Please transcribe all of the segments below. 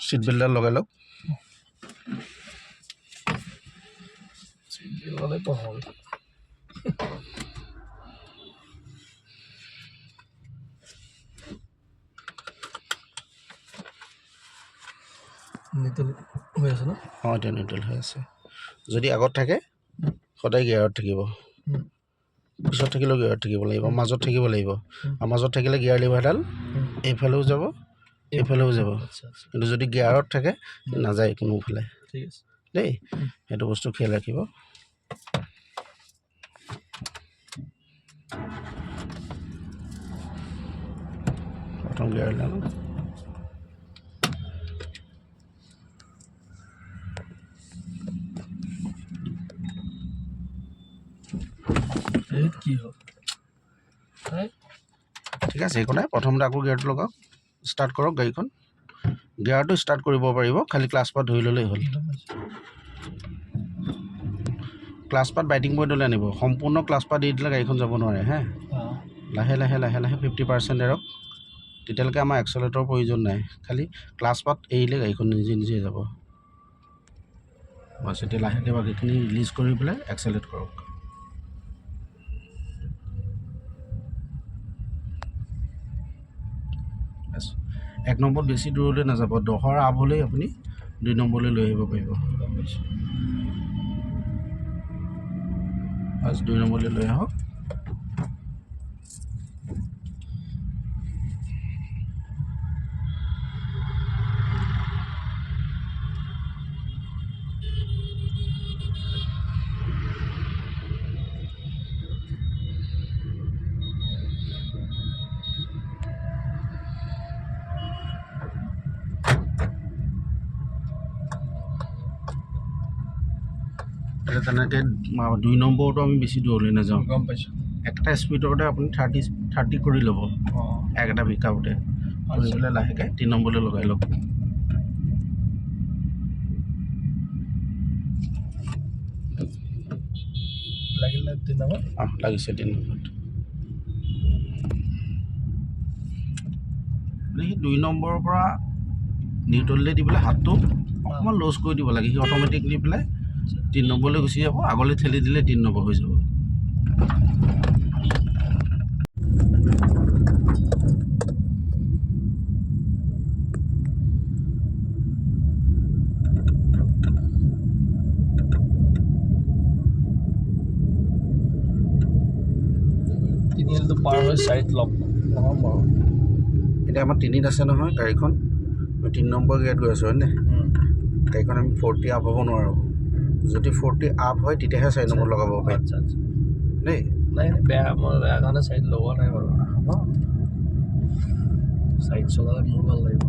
Seat বেল্টডাল লগাই লওক লগালে পহল নিউট্ৰেল হৈ আছে ন অঁ এতিয়া নিউট্ৰেল হৈ আছে যদি আগত থাকে সদায় গিয়াৰত থাকিব পিছত থাকিলেও গিয়াৰত থাকিব লাগিব মাজত থাকিব লাগিব আৰু মাজত থাকিলে গিয়াৰ লিভাৰডাল এইফালেও যাব এইফালেও যাব কিন্তু যদি গিয়াৰত থাকে নাযায় কোনোফালে ঠিক আছে দেই সেইটো বস্তু খেয়াল ৰাখিব প্ৰথম গিয়াৰ লানো কি হ'ল ঠিক আছে একো নাই প্ৰথমতে আকৌ গিয়াৰটো লগাওক ষ্টাৰ্ট কৰক গাড়ীখন গিয়াৰটো ষ্টাৰ্ট কৰিব পাৰিব খালি ক্লাছ পাত ধৰি ল'লেই হ'ল ক্লাছ পাত বাইটিং পইণ্টলৈ আনিব সম্পূৰ্ণ ক্লাছ পাত দি দিলে গাড়ীখন যাব নোৱাৰে হে লাহে লাহে লাহে লাহে 50% এৰক তেতিয়ালৈকে আমাৰ এক্সেলেটৰৰ প্ৰয়োজন নাই খালি ক্লাছ পাত এৰিলে গাড়ীখন নিজে নিজে যাব বাছ এতিয়া লাহেকৈ বাকীখিনি ৰিলিজ কৰি পেলাই এক্সেলেট কৰক এক নম্বৰত বেছি দূৰলৈ নাযাব 10ৰ আপ হ'লেই আপুনি 2 নম্বৰলৈ লৈ আহিব পাৰিব বাছ 2 নম্বৰলৈ লৈ আহক তেনেকৈ 2 নম্বৰটো আমি বেছি দূৰলৈ নাযাওঁ গম পাইছোঁ একটা স্পীডতে আপুনি 30 কৰি ল'ব একটা পিকআপতে কৰি পেলাই লাহেকৈ 3 নম্বৰলৈ লগাই লওক লাগিলে 3 নম্বৰ লাগিছে 3 নম্বৰত সেই 2 নম্বৰৰ পৰা নিউট্ৰেললৈ দি পেলাই হাতটো অকণমান লুজ কৰি দিব লাগে সি অট'মেটিকলি পেলাই 3 নম্বৰলৈ গুচি যাব আগলৈ ঠেলি দিলে 3 নম্বৰ হৈ যাব তিনিআলিটো পাৰ হৈ চাইড লগ নহ'ম বাৰু এতিয়া আমাৰ 3ত আছে নহয় গাড়ীখন আমি 3 নম্বৰ গেট গৈ আছোঁ হয়নে গাড়ীখন আমি 40 আপ হ'ব নোৱাৰোঁ যদি 40 আপ হয় তেতিয়াহে 4 নম্বৰ লগাব পাৰিম আচ্ছা আচ্ছা দেই নাই বেয়া মই বেয়া কাৰণে চাইড লগোৱা নাই বাৰু চাইড চলালে মোৰ ভাল লাগিব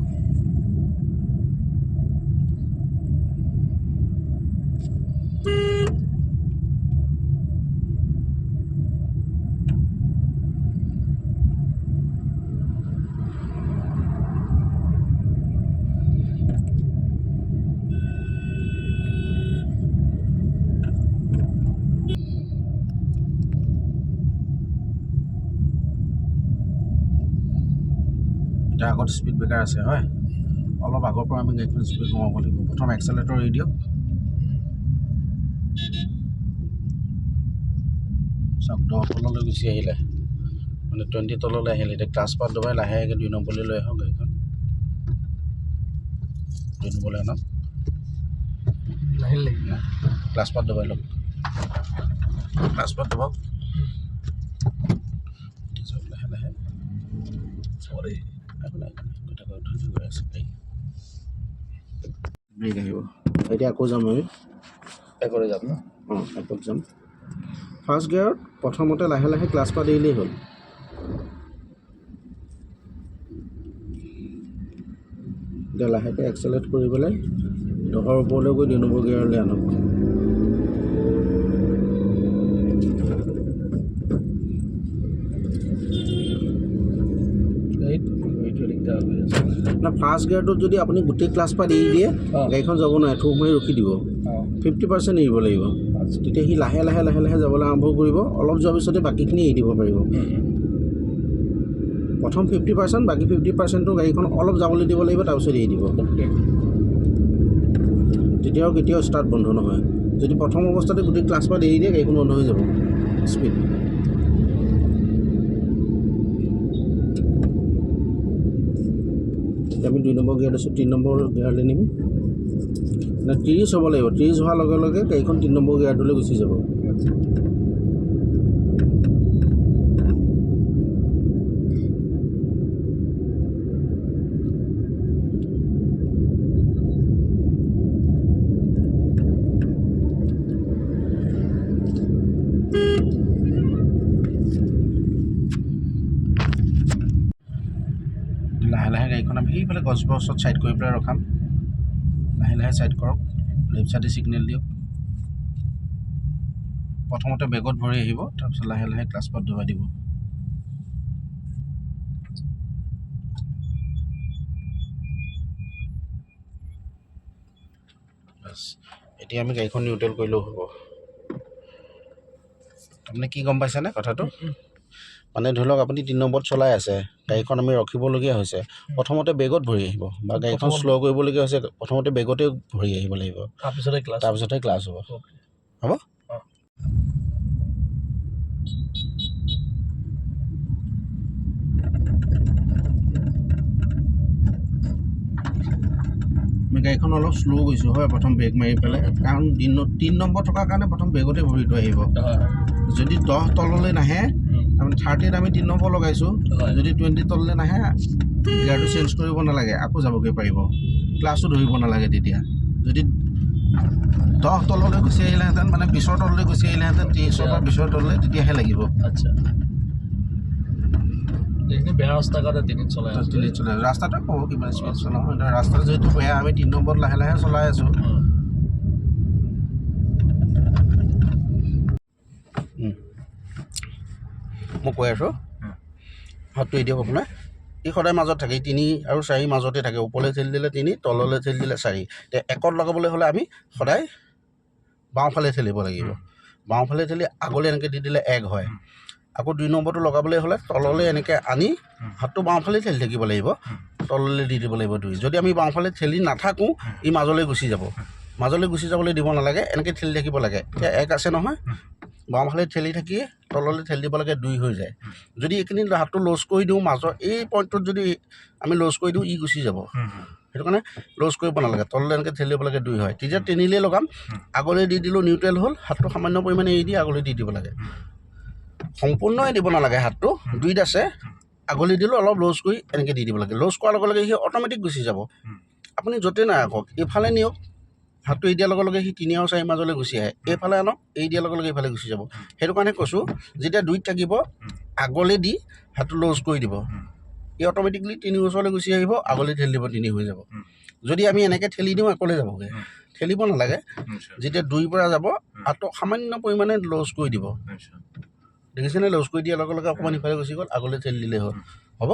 এতিয়া আগত স্পীড ব্ৰেকাৰ আছে হয় অলপ আগৰ পৰা আমি গাড়ীখন স্পীড কমাব লাগিব প্ৰথম এক্সেলেটৰ এৰি দিয়ক চাওক 10 তললৈ গুচি আহিলে মানে 20 তললৈ আহিলে এতিয়া ক্লাছ পাত দবাই লাহেকৈ 2 নম্বৰলৈ লৈ আহক গাড়ীখন 2 নম্বৰলৈ আনক নাহিল নেকি ক্লাছ পাত দবাই লওক ক্লাছ পাত দবাওক লাহে লাহে চৰি ব্ৰেক আহিব এতিয়া আকৌ যাম আমি একৰে যাম ন আকৌ যাম ফাৰ্ষ্ট গিয়াৰত প্ৰথমতে লাহে লাহে ক্লাছ পাত এৰিলেই হ'ল এতিয়া লাহেকৈ এক্সেলেট কৰি পেলাই 10ৰ ওপৰলৈ গৈ 2 নম্বৰ গিয়াৰলৈ আনক না ফাৰ্ষ্ট গিয়াৰটোত যদি আপুনি গোটেই ক্লাছ পাত এৰি দিয়ে গাড়ীখন যাব নোৱাৰে থু মাৰি ৰখি দিব 50% এৰিব লাগিব তেতিয়া সি লাহে লাহে লাহে লাহে যাবলৈ আৰম্ভ কৰিব অলপ যোৱাৰ পিছতে বাকীখিনি এৰি দিব পাৰিব প্ৰথম 50% বাকী 50%টো গাড়ীখন অলপ যাবলৈ দিব লাগিব তাৰপিছত এৰি দিব তেতিয়াও কেতিয়াও ষ্টাৰ্ট বন্ধ নহয়। যদি প্ৰথম অৱস্থাতে গোটেই ক্লাছ পাত এৰি দিয়ে গাড়ীখন বন্ধ হৈ যাব স্পীড। আমি 2 নম্বৰ গিয়াৰত আছোঁ, 3 নম্বৰ গিয়াৰলৈ নিম। 30 হ'ব লাগিব, 30 হোৱাৰ লগে লগে গাড়ীখন 3 নম্বৰ গিয়াৰটোলৈ গুচি যাব। লাহে লাহে গাড়ীখন আমি সেইফালে গছবোৰৰ ওচৰত ছাইড কৰি পেলাই ৰখাম। লাহে লাহে ছাইড কৰক, লেফ্ট ছাইডে ছিগনেল দিয়ক। প্ৰথমতে বেগত ভৰি আহিব, তাৰপিছত লাহে লাহে ক্লাছ পাত দবাই দিব। বাছ, এতিয়া আমি গাড়ীখন নিউট্ৰেল কৰিলেও হ'ব। আপুনি কি গম পাইছেনে কথাটো? মানে ধৰি লওক আপুনি 3 নম্বৰত চলাই আছে, গাড়ীখন আমি ৰখিবলগীয়া হৈছে, প্ৰথমতে বেগত ভৰি আহিব বা গাড়ীখন শ্ল' কৰিবলগীয়া হৈছে, প্ৰথমতে বেগতে ভৰি আহিব লাগিব, তাৰপিছতহে ক্লাছ হ'ব। হ'ব? আমি গাড়ীখন অলপ শ্ল' কৰিছোঁ হয়, প্ৰথম ব্ৰেক মাৰি পেলাই, কাৰণ 3 নম্বৰ থকাৰ কাৰণে প্ৰথম বেগতে ভৰিটো আহিব। যদি 10 তললৈ নাহে, আমি 30ত আমি 3 নম্বৰ লগাইছোঁ, যদি 20 তললৈ নাহে গিয়াৰটো চেঞ্জ কৰিব নালাগে, আকৌ যাবগৈ পাৰিব, ক্লাছো ধৰিব নালাগে। তেতিয়া যদি 10 তললৈ গুচি আহিলেহেঁতেন, মানে 20ৰ তললৈ গুচি আহিলেহেঁতেন, 30ৰ পৰা 20ৰ তললৈ, তেতিয়াহে লাগিব। আচ্ছা, বেয়া ৰাস্তাৰ কাৰণে 3 চলাই ৰাস্তাটো ক'ব কিমান স্পীড চলাওঁ, ৰাস্তাটো যিহেতু বেয়া, আমি 3 নম্বৰত লাহে লাহে চলাই আছোঁ। মই কৈ আছোঁ, হাতটো এৰি দিয়ক আপোনাৰ। ই সদায় মাজত থাকে, 3 আৰু 4 মাজতে থাকে, ওপৰলৈ ঠেলি দিলে 3, তললৈ ঠেলি দিলে 4। এতিয়া 1ত লগাবলৈ হ'লে আমি সদায় বাওঁফালে ঠেলিব লাগিব, বাওঁফালে ঠেলি আগলৈ এনেকৈ দি দিলে 1 হয়। আকৌ 2 নম্বৰটো লগাবলৈ হ'লে তললৈ এনেকৈ আনি হাতটো বাওঁফালে ঠেলি থাকিব লাগিব, তললৈ দি দিব লাগিব 2। যদি আমি বাওঁফালে ঠেলি নাথাকোঁ, ই মাজলৈ গুচি যাব, মাজলৈ গুচি যাবলৈ দিব নালাগে, এনেকৈ ঠেলি থাকিব লাগে। এতিয়া 1 আছে নহয়, বাওঁফালে ঠেলি থাকি তললৈ ঠেলি দিব লাগে, 2 হৈ যায়। যদি এইখিনি হাতটো লছ কৰি দিওঁ, মাজৰ এই পইণ্টটোত যদি আমি লছ কৰি দিওঁ, ই গুচি যাব। সেইটো কাৰণে লছ কৰিব নালাগে, তললৈ এনেকৈ ঠেলি দিব লাগে, 2 হয়। তেতিয়া টেনিলেই লগাম, আগলৈ দি দিলোঁ নিউট্ৰেল হ'ল, হাতটো সামান্য পৰিমাণে এৰি দি আগলৈ দি দিব লাগে, সম্পূৰ্ণই দিব নালাগে। হাতটো 2ত আছে, আগলৈ দিলোঁ, অলপ লছ কৰি এনেকৈ দি দিব লাগে। লছ কৰাৰ লগে লগে সি অট'মেটিক গুচি যাব। আপুনি য'তেই নাৰাখক, এইফালে নিয়ক, হাতটো এৰি দিয়াৰ লগে লগে সি 3 আৰু 4 মাজলৈ গুচি আহে, এইফালে আনক, এৰি দিয়াৰ লগে লগে এইফালে গুচি যাব। সেইটো কাৰণে কৈছোঁ, যেতিয়া 2ত থাকিব, আগলৈ দি হাতটো লছ কৰি দিব, ই অট'মেটিকলি 3 ওচৰলৈ গুচি আহিব, আগলৈ ঠেলি দিব, 3 হৈ যাব। যদি আমি এনেকৈ ঠেলি দিওঁ, একলৈ যাবগৈ, ঠেলিব নালাগে। যেতিয়া 2ৰ পৰা যাব, হাতটো সামান্য পৰিমাণে লছ কৰি দিব, দেখিছেনে? লছ কৰি দিয়াৰ লগে লগে অকণমান ইফালে গুচি গ'ল, আগলৈ ঠেলি দিলেই হ'ল। হ'ব?